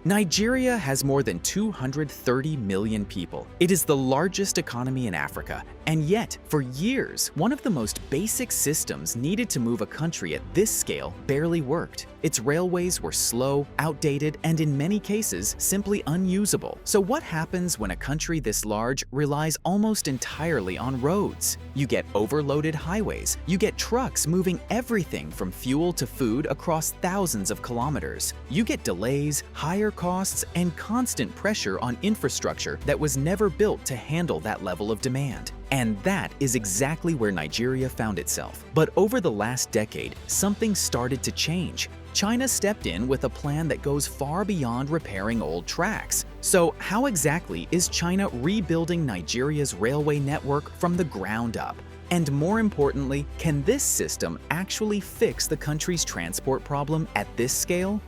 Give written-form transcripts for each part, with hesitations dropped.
Nigeria has more than 230 million people. It is the largest economy in Africa, and yet, for years, one of the most basic systems needed to move a country at this scale barely worked. Its railways were slow, outdated, and in many cases, simply unusable. So what happens when a country this large relies almost entirely on roads? You get overloaded highways. You get trucks moving everything from fuel to food across thousands of kilometers. You get delays, higher costs, and constant pressure on infrastructure that was never built to handle that level of demand. And that is exactly where Nigeria found itself. But over the last decade, something started to change. China stepped in with a plan that goes far beyond repairing old tracks. So how exactly is China rebuilding Nigeria's railway network from the ground up? And more importantly, can this system actually fix the country's transport problem at this scale?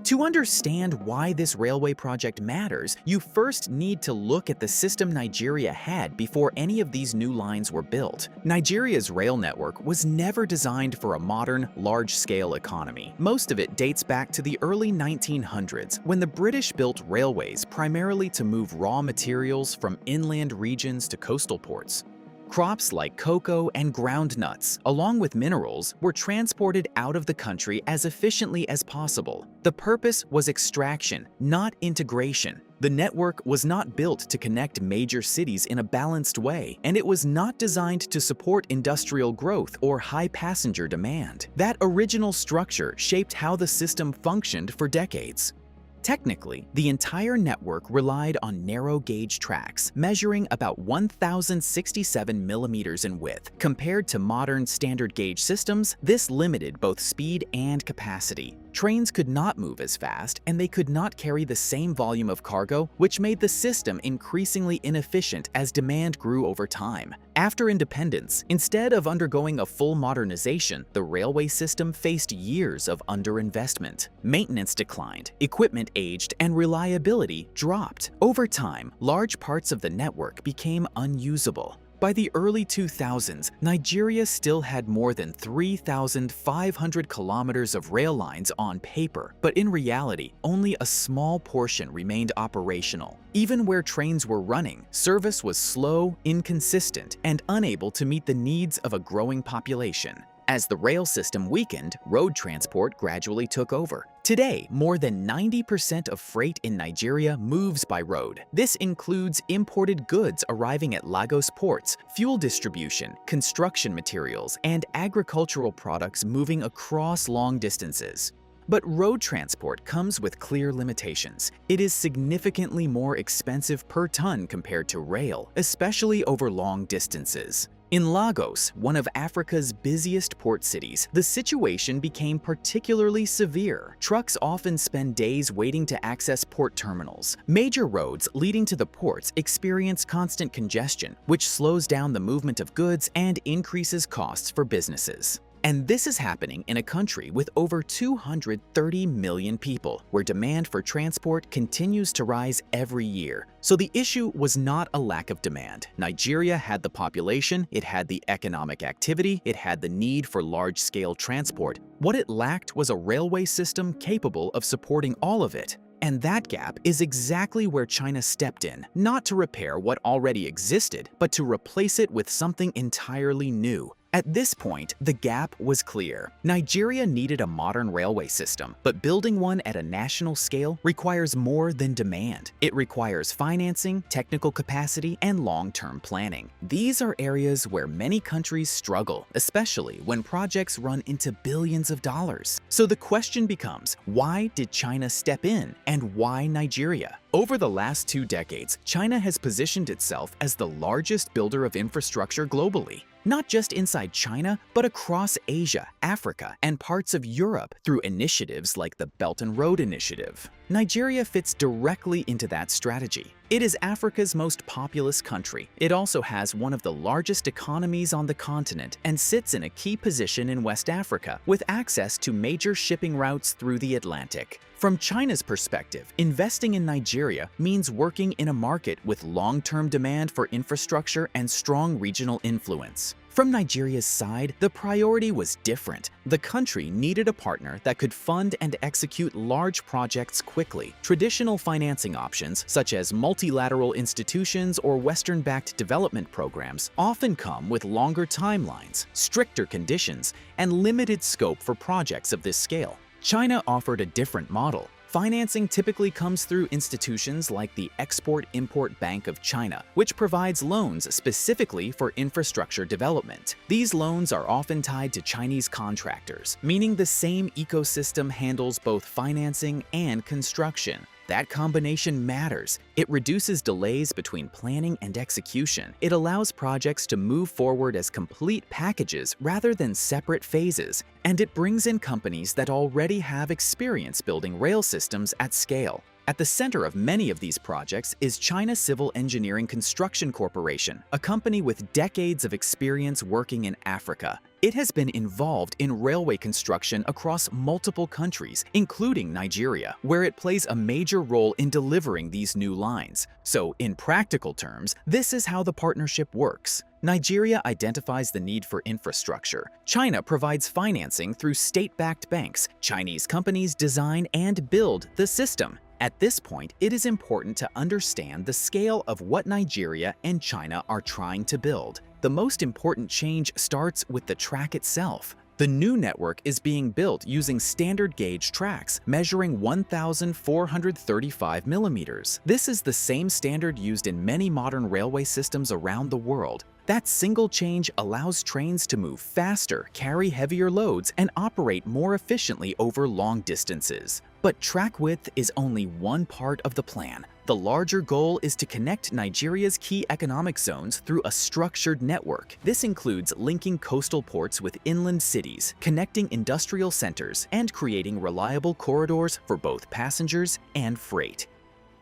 To understand why this railway project matters, you first need to look at the system Nigeria had before any of these new lines were built. Nigeria's rail network was never designed for a modern, large-scale economy. Most of it dates back to the early 1900s, when the British built railways primarily to move raw materials from inland regions to coastal ports. Crops like cocoa and ground nuts, along with minerals, were transported out of the country as efficiently as possible. The purpose was extraction, not integration. The network was not built to connect major cities in a balanced way, and it was not designed to support industrial growth or high passenger demand. That original structure shaped how the system functioned for decades. Technically, the entire network relied on narrow-gauge tracks, measuring about 1,067 millimeters in width. Compared to modern standard-gauge systems, this limited both speed and capacity. Trains could not move as fast, and they could not carry the same volume of cargo, which made the system increasingly inefficient as demand grew over time. After independence, instead of undergoing a full modernization, the railway system faced years of underinvestment. Maintenance declined, equipment aged, and reliability dropped. Over time, large parts of the network became unusable. By the early 2000s, Nigeria still had more than 3,500 kilometers of rail lines on paper, but in reality, only a small portion remained operational. Even where trains were running, service was slow, inconsistent, and unable to meet the needs of a growing population. As the rail system weakened, road transport gradually took over. Today, more than 90% of freight in Nigeria moves by road. This includes imported goods arriving at Lagos ports, fuel distribution, construction materials, and agricultural products moving across long distances. But road transport comes with clear limitations. It is significantly more expensive per ton compared to rail, especially over long distances. In Lagos, one of Africa's busiest port cities, the situation became particularly severe. Trucks often spend days waiting to access port terminals. Major roads leading to the ports experience constant congestion, which slows down the movement of goods and increases costs for businesses. And this is happening in a country with over 230 million people, where demand for transport continues to rise every year. So the issue was not a lack of demand. Nigeria had the population, it had the economic activity, it had the need for large-scale transport. What it lacked was a railway system capable of supporting all of it. And that gap is exactly where China stepped in, not to repair what already existed, but to replace it with something entirely new. At this point, the gap was clear. Nigeria needed a modern railway system, but building one at a national scale requires more than demand. It requires financing, technical capacity, and long-term planning. These are areas where many countries struggle, especially when projects run into billions of dollars. So the question becomes, why did China step in, and why Nigeria? Over the last 2 decades, China has positioned itself as the largest builder of infrastructure globally. Not just inside China, but across Asia, Africa, and parts of Europe through initiatives like the Belt and Road Initiative. Nigeria fits directly into that strategy. It is Africa's most populous country. It also has one of the largest economies on the continent and sits in a key position in West Africa, with access to major shipping routes through the Atlantic. From China's perspective, investing in Nigeria means working in a market with long-term demand for infrastructure and strong regional influence. From Nigeria's side, the priority was different. The country needed a partner that could fund and execute large projects quickly. Traditional financing options, such as multilateral institutions or Western-backed development programs, often come with longer timelines, stricter conditions, and limited scope for projects of this scale. China offered a different model. Financing typically comes through institutions like the Export-Import Bank of China, which provides loans specifically for infrastructure development. These loans are often tied to Chinese contractors, meaning the same ecosystem handles both financing and construction. That combination matters. It reduces delays between planning and execution. It allows projects to move forward as complete packages rather than separate phases. And it brings in companies that already have experience building rail systems at scale. At the center of many of these projects is China Civil Engineering Construction Corporation, a company with decades of experience working in Africa. It has been involved in railway construction across multiple countries, including Nigeria, where it plays a major role in delivering these new lines. So, in practical terms, this is how the partnership works. Nigeria identifies the need for infrastructure. China provides financing through state-backed banks. Chinese companies design and build the system. At this point, it is important to understand the scale of what Nigeria and China are trying to build. The most important change starts with the track itself. The new network is being built using standard gauge tracks, measuring 1,435 millimeters. This is the same standard used in many modern railway systems around the world. That single change allows trains to move faster, carry heavier loads, and operate more efficiently over long distances. But track width is only one part of the plan. The larger goal is to connect Nigeria's key economic zones through a structured network. This includes linking coastal ports with inland cities, connecting industrial centers, and creating reliable corridors for both passengers and freight.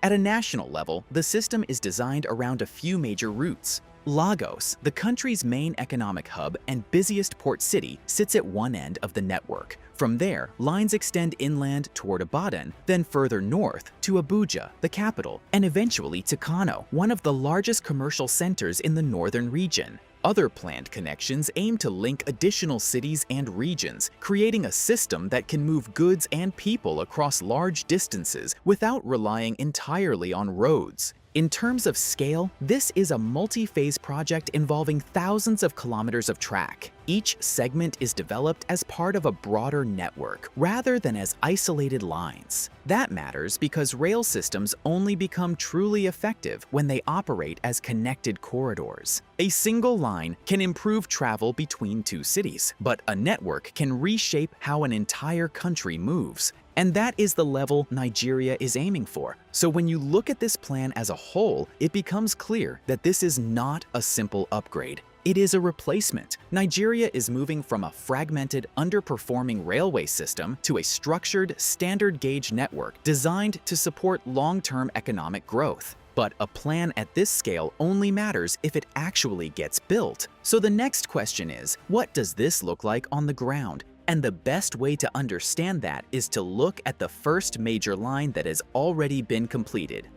At a national level, the system is designed around a few major routes. Lagos, the country's main economic hub and busiest port city, sits at one end of the network. From there, lines extend inland toward Ibadan, then further north to Abuja, the capital, and eventually to Kano, one of the largest commercial centers in the northern region. Other planned connections aim to link additional cities and regions, creating a system that can move goods and people across large distances without relying entirely on roads. In terms of scale, this is a multi-phase project involving thousands of kilometers of track. Each segment is developed as part of a broader network, rather than as isolated lines. That matters because rail systems only become truly effective when they operate as connected corridors. A single line can improve travel between two cities, but a network can reshape how an entire country moves. And that is the level Nigeria is aiming for. So when you look at this plan as a whole, it becomes clear that this is not a simple upgrade. It is a replacement. Nigeria is moving from a fragmented, underperforming railway system to a structured, standard gauge network designed to support long-term economic growth. But a plan at this scale only matters if it actually gets built. So the next question is, what does this look like on the ground? And the best way to understand that is to look at the first major line that has already been completed.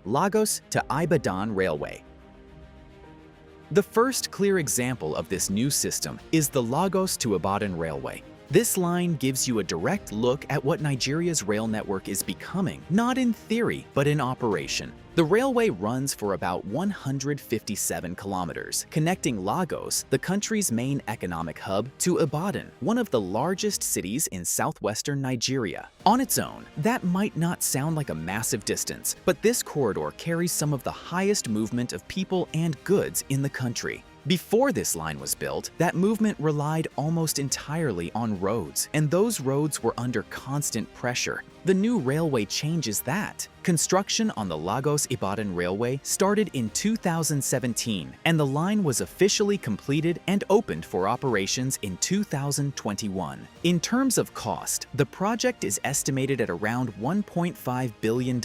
Lagos to Ibadan Railway. The first clear example of this new system is the Lagos to Ibadan Railway. This line gives you a direct look at what Nigeria's rail network is becoming, not in theory, but in operation. The railway runs for about 157 kilometers, connecting Lagos, the country's main economic hub, to Ibadan, one of the largest cities in southwestern Nigeria. On its own, that might not sound like a massive distance, but this corridor carries some of the highest movement of people and goods in the country. Before this line was built, that movement relied almost entirely on roads, and those roads were under constant pressure. The new railway changes that. Construction on the Lagos-Ibadan Railway started in 2017, and the line was officially completed and opened for operations in 2021. In terms of cost, the project is estimated at around $1.5 billion,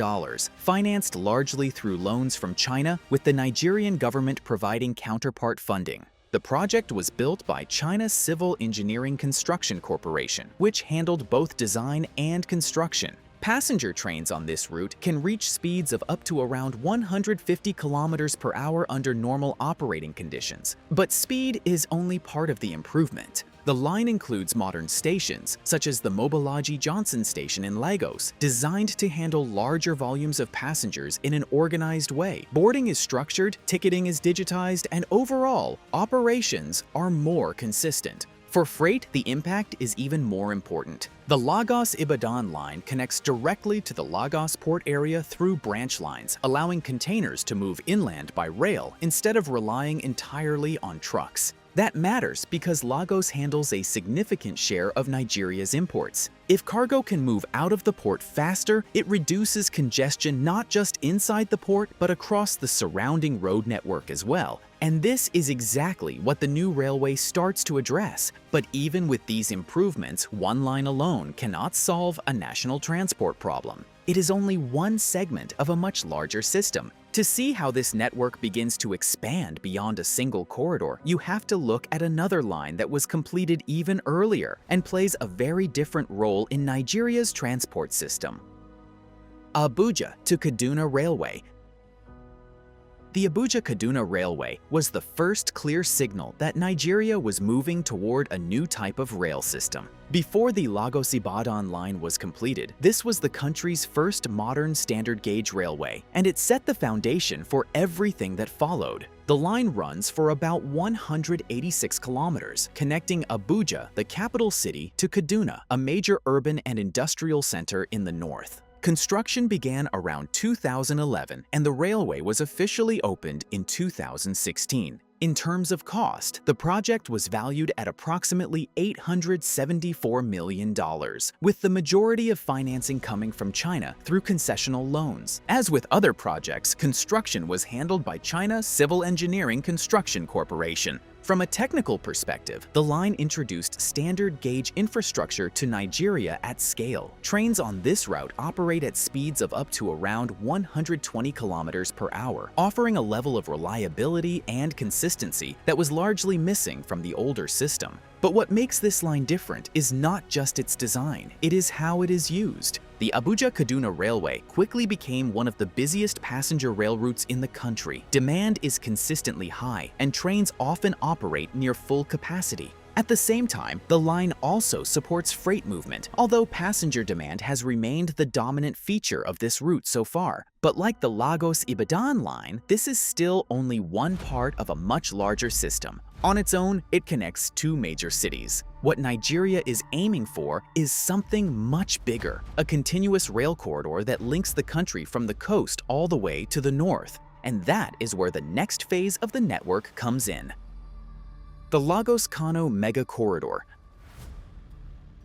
financed largely through loans from China, with the Nigerian government providing counterpart funding. The project was built by China Civil Engineering Construction Corporation, which handled both design and construction. Passenger trains on this route can reach speeds of up to around 150 kilometers per hour under normal operating conditions. But speed is only part of the improvement. The line includes modern stations, such as the Mobolaji Johnson Station in Lagos, designed to handle larger volumes of passengers in an organized way. Boarding is structured, ticketing is digitized, and overall, operations are more consistent. For freight, the impact is even more important. The Lagos-Ibadan line connects directly to the Lagos port area through branch lines, allowing containers to move inland by rail instead of relying entirely on trucks. That matters because Lagos handles a significant share of Nigeria's imports. If cargo can move out of the port faster, it reduces congestion not just inside the port, but across the surrounding road network as well. And this is exactly what the new railway starts to address. But even with these improvements, one line alone cannot solve a national transport problem. It is only one segment of a much larger system. To see how this network begins to expand beyond a single corridor, you have to look at another line that was completed even earlier and plays a very different role in Nigeria's transport system. Abuja to Kaduna Railway. The Abuja-Kaduna Railway was the first clear signal that Nigeria was moving toward a new type of rail system. Before the Lagos-Ibadan line was completed, this was the country's first modern standard gauge railway, and it set the foundation for everything that followed. The line runs for about 186 kilometers, connecting Abuja, the capital city, to Kaduna, a major urban and industrial center in the north. Construction began around 2011, and the railway was officially opened in 2016. In terms of cost, the project was valued at approximately $874 million, with the majority of financing coming from China through concessional loans. As with other projects, construction was handled by China Civil Engineering Construction Corporation. From a technical perspective, the line introduced standard gauge infrastructure to Nigeria at scale. Trains on this route operate at speeds of up to around 120 kilometers per hour, offering a level of reliability and consistency that was largely missing from the older system. But what makes this line different is not just its design, it is how it is used. The Abuja-Kaduna Railway quickly became one of the busiest passenger rail routes in the country. Demand is consistently high, and trains often operate near full capacity. At the same time, the line also supports freight movement, although passenger demand has remained the dominant feature of this route so far. But like the Lagos-Ibadan line, this is still only one part of a much larger system. On its own, it connects two major cities. What Nigeria is aiming for is something much bigger, a continuous rail corridor that links the country from the coast all the way to the north. And that is where the next phase of the network comes in. The Lagos-Kano Mega Corridor.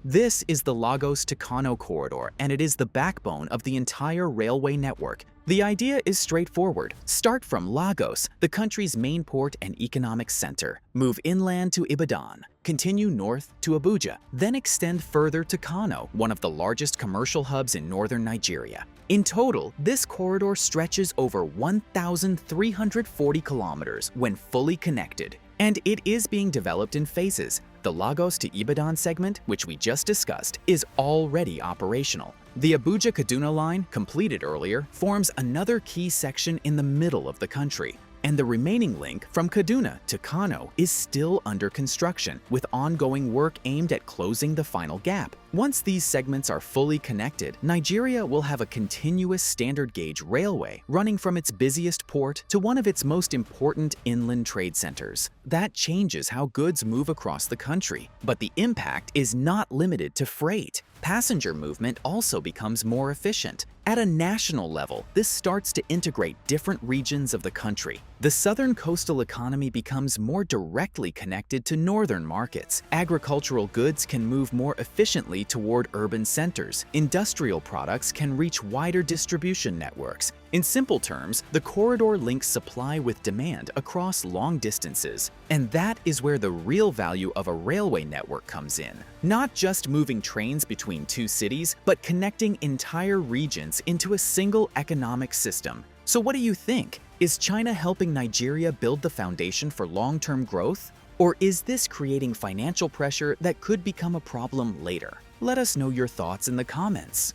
This is the Lagos to Kano corridor, and it is the backbone of the entire railway network. The idea is straightforward. Start from Lagos, the country's main port and economic center. Move inland to Ibadan. Continue north to Abuja, then extend further to Kano, one of the largest commercial hubs in northern Nigeria. In total, this corridor stretches over 1,340 kilometers when fully connected. And it is being developed in phases. The Lagos to Ibadan segment, which we just discussed, is already operational. The Abuja-Kaduna line, completed earlier, forms another key section in the middle of the country. And the remaining link from Kaduna to Kano is still under construction, with ongoing work aimed at closing the final gap. Once these segments are fully connected, Nigeria will have a continuous standard gauge railway running from its busiest port to one of its most important inland trade centers. That changes how goods move across the country, but the impact is not limited to freight. Passenger movement also becomes more efficient. At a national level, this starts to integrate different regions of the country. The southern coastal economy becomes more directly connected to northern markets. Agricultural goods can move more efficiently toward urban centers. Industrial products can reach wider distribution networks. In simple terms, the corridor links supply with demand across long distances. And that is where the real value of a railway network comes in. Not just moving trains between two cities, but connecting entire regions into a single economic system. So what do you think? Is China helping Nigeria build the foundation for long-term growth? Or is this creating financial pressure that could become a problem later? Let us know your thoughts in the comments.